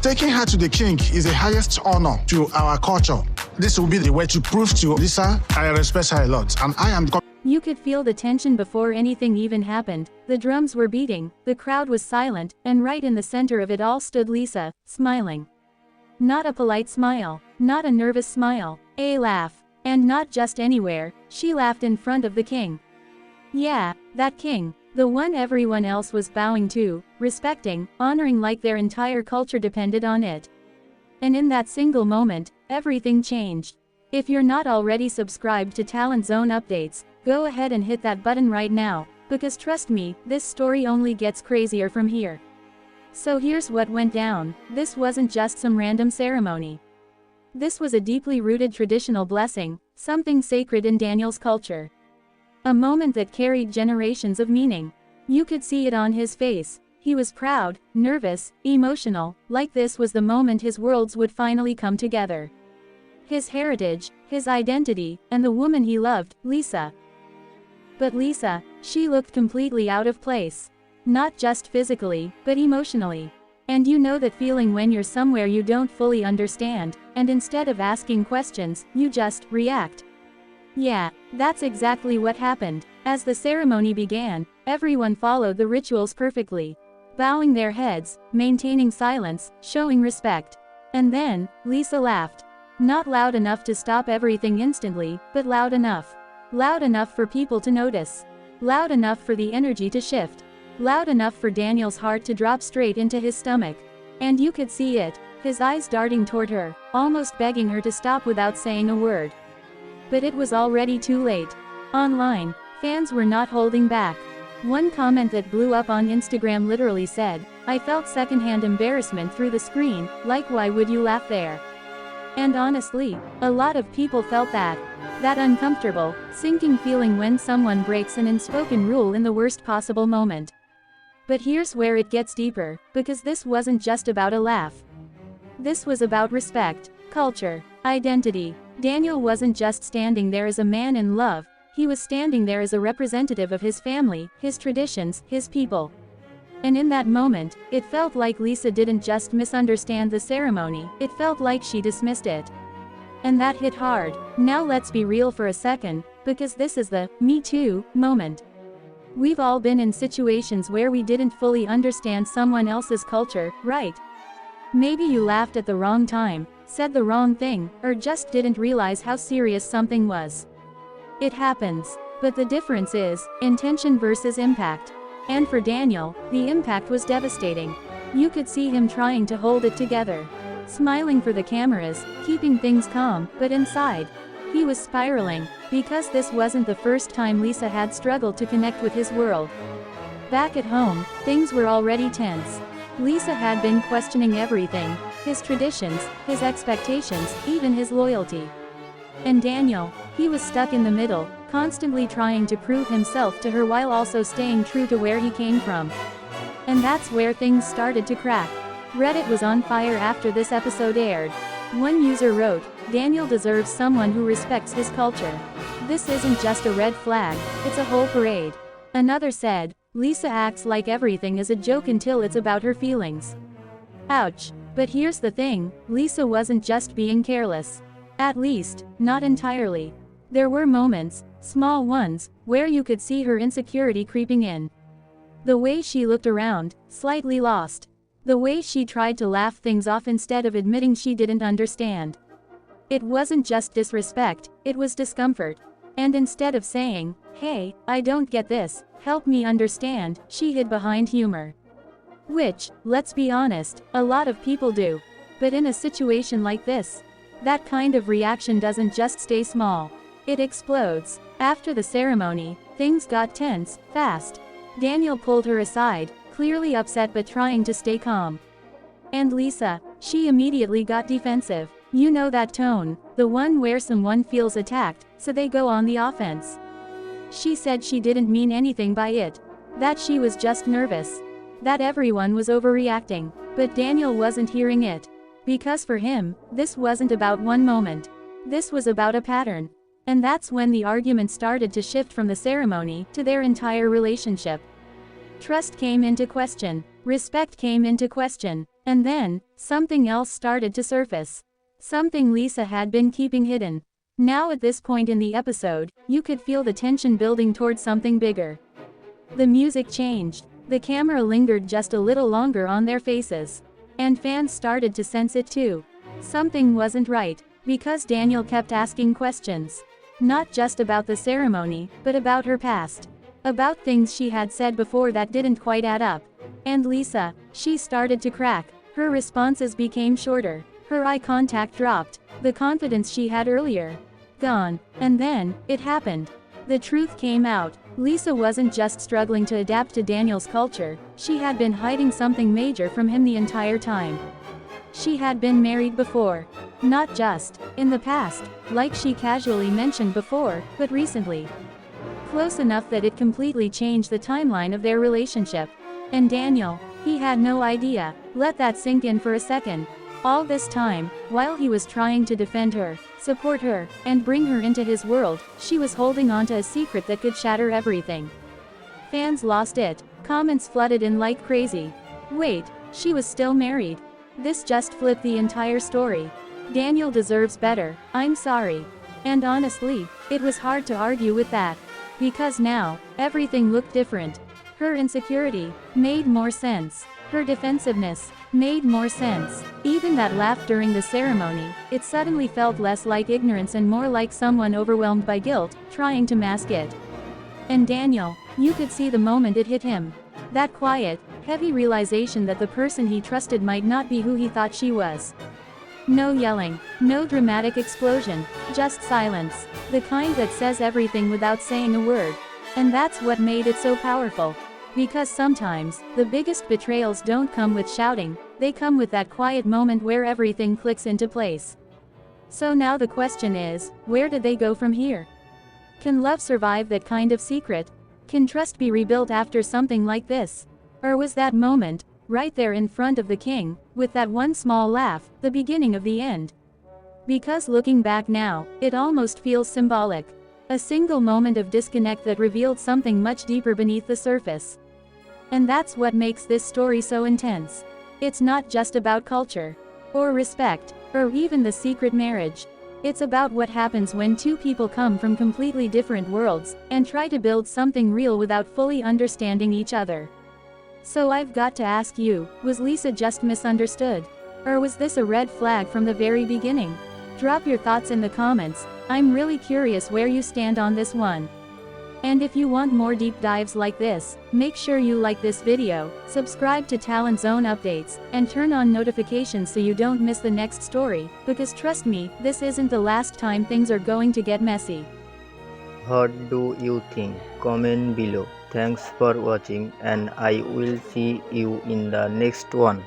Taking her to the king is the highest honor to our culture. This will be the way to prove to Lisa I respect her a lot, and I am. You could feel the tension before anything even happened. The drums were beating, the crowd was silent, and right in the center of it all stood Lisa, smiling. Not a polite smile, not a nervous smile, a laugh. And not just anywhere, she laughed in front of the king. Yeah, that king, the one everyone else was bowing to, respecting, honoring like their entire culture depended on it. And in that single moment, everything changed. If you're not already subscribed to Talent Zone updates, go ahead and hit that button right now, because trust me, this story only gets crazier from here. So here's what went down. This wasn't just some random ceremony. This was a deeply rooted traditional blessing, something sacred in Daniel's culture. A moment that carried generations of meaning. You could see it on his face. He was proud, nervous, emotional, like this was the moment his worlds would finally come together. His heritage, his identity, and the woman he loved, Lisa. But Lisa, she looked completely out of place. Not just physically, but emotionally. And you know that feeling when you're somewhere you don't fully understand, and instead of asking questions, you just react. Yeah, that's exactly what happened. As the ceremony began, everyone followed the rituals perfectly. Bowing their heads, maintaining silence, showing respect. And then, Lisa laughed. Not loud enough to stop everything instantly, but loud enough. Loud enough for people to notice. Loud enough for the energy to shift. Loud enough for Daniel's heart to drop straight into his stomach. And you could see it, his eyes darting toward her, almost begging her to stop without saying a word. But it was already too late. Online, fans were not holding back. One comment that blew up on Instagram literally said, "I felt secondhand embarrassment through the screen, like why would you laugh there?" And honestly, a lot of people felt that. That uncomfortable, sinking feeling when someone breaks an unspoken rule in the worst possible moment. But here's where it gets deeper, because this wasn't just about a laugh. This was about respect, culture, identity. Daniel wasn't just standing there as a man in love, he was standing there as a representative of his family, his traditions, his people. And in that moment, it felt like Lisa didn't just misunderstand the ceremony, it felt like she dismissed it. And that hit hard. Now let's be real for a second, because this is the "me too" moment. We've all been in situations where we didn't fully understand someone else's culture, right? Maybe you laughed at the wrong time, said the wrong thing, or just didn't realize how serious something was. It happens. But the difference is intention versus impact. And for Daniel, the impact was devastating. You could see him trying to hold it together. Smiling for the cameras, keeping things calm, but inside, he was spiraling, because this wasn't the first time Lisa had struggled to connect with his world. Back at home, things were already tense. Lisa had been questioning everything, his traditions, his expectations, even his loyalty. And Daniel, he was stuck in the middle, constantly trying to prove himself to her while also staying true to where he came from. And that's where things started to crack. Reddit was on fire after this episode aired. One user wrote, "Daniel deserves someone who respects his culture. This isn't just a red flag, it's a whole parade." Another said, "Lisa acts like everything is a joke until it's about her feelings." Ouch. But here's the thing, Lisa wasn't just being careless. At least, not entirely. There were moments, small ones, where you could see her insecurity creeping in. The way she looked around, slightly lost. The way she tried to laugh things off instead of admitting she didn't understand. It wasn't just disrespect, it was discomfort. And instead of saying, "Hey, I don't get this, help me understand," she hid behind humor. Which, let's be honest, a lot of people do. But in a situation like this, that kind of reaction doesn't just stay small. It explodes. After the ceremony, things got tense, fast. Daniel pulled her aside, clearly upset but trying to stay calm. And Lisa, she immediately got defensive. You know that tone, the one where someone feels attacked, so they go on the offense. She said she didn't mean anything by it. That she was just nervous. That everyone was overreacting. But Daniel wasn't hearing it. Because for him, this wasn't about one moment. This was about a pattern. And that's when the argument started to shift from the ceremony to their entire relationship. Trust came into question. Respect came into question. And then, something else started to surface. Something Lisa had been keeping hidden. Now at this point in the episode, you could feel the tension building towards something bigger. The music changed. The camera lingered just a little longer on their faces. And fans started to sense it too. Something wasn't right, because Daniel kept asking questions. Not just about the ceremony, but about her past. About things she had said before that didn't quite add up. And Lisa, she started to crack. Her responses became shorter. Her eye contact dropped. The confidence she had earlier, gone. And then, it happened. The truth came out. Lisa wasn't just struggling to adapt to Daniel's culture, she had been hiding something major from him the entire time. She had been married before. Not just in the past, like she casually mentioned before, but recently. Close enough that it completely changed the timeline of their relationship. And Daniel, he had no idea. Let that sink in for a second. All this time, while he was trying to defend her, support her, and bring her into his world, she was holding on to a secret that could shatter everything. Fans lost it. Comments flooded in like crazy. Wait, she was still married. This just flipped the entire story. Daniel deserves better, I'm sorry. And honestly, it was hard to argue with that. Because now, everything looked different. Her insecurity made more sense. Her defensiveness made more sense. Even that laugh during the ceremony, it suddenly felt less like ignorance and more like someone overwhelmed by guilt, trying to mask it. And Daniel, you could see the moment it hit him. That quiet, heavy realization that the person he trusted might not be who he thought she was. No yelling, no dramatic explosion, just silence. The kind that says everything without saying a word. And that's what made it so powerful. Because sometimes, the biggest betrayals don't come with shouting, they come with that quiet moment where everything clicks into place. So now the question is, where do they go from here? Can love survive that kind of secret? Can trust be rebuilt after something like this? Or was that moment, right there in front of the king, with that one small laugh, the beginning of the end? Because looking back now, it almost feels symbolic. A single moment of disconnect that revealed something much deeper beneath the surface. And that's what makes this story so intense. It's not just about culture, or respect, or even the secret marriage. It's about what happens when two people come from completely different worlds, and try to build something real without fully understanding each other. So I've got to ask you, was Lisa just misunderstood? Or was this a red flag from the very beginning? Drop your thoughts in the comments. I'm really curious where you stand on this one. And if you want more deep dives like this, make sure you like this video, subscribe to Talent Zone updates, and turn on notifications so you don't miss the next story, because trust me, this isn't the last time things are going to get messy. What do you think? Comment below. Thanks for watching and I will see you in the next one.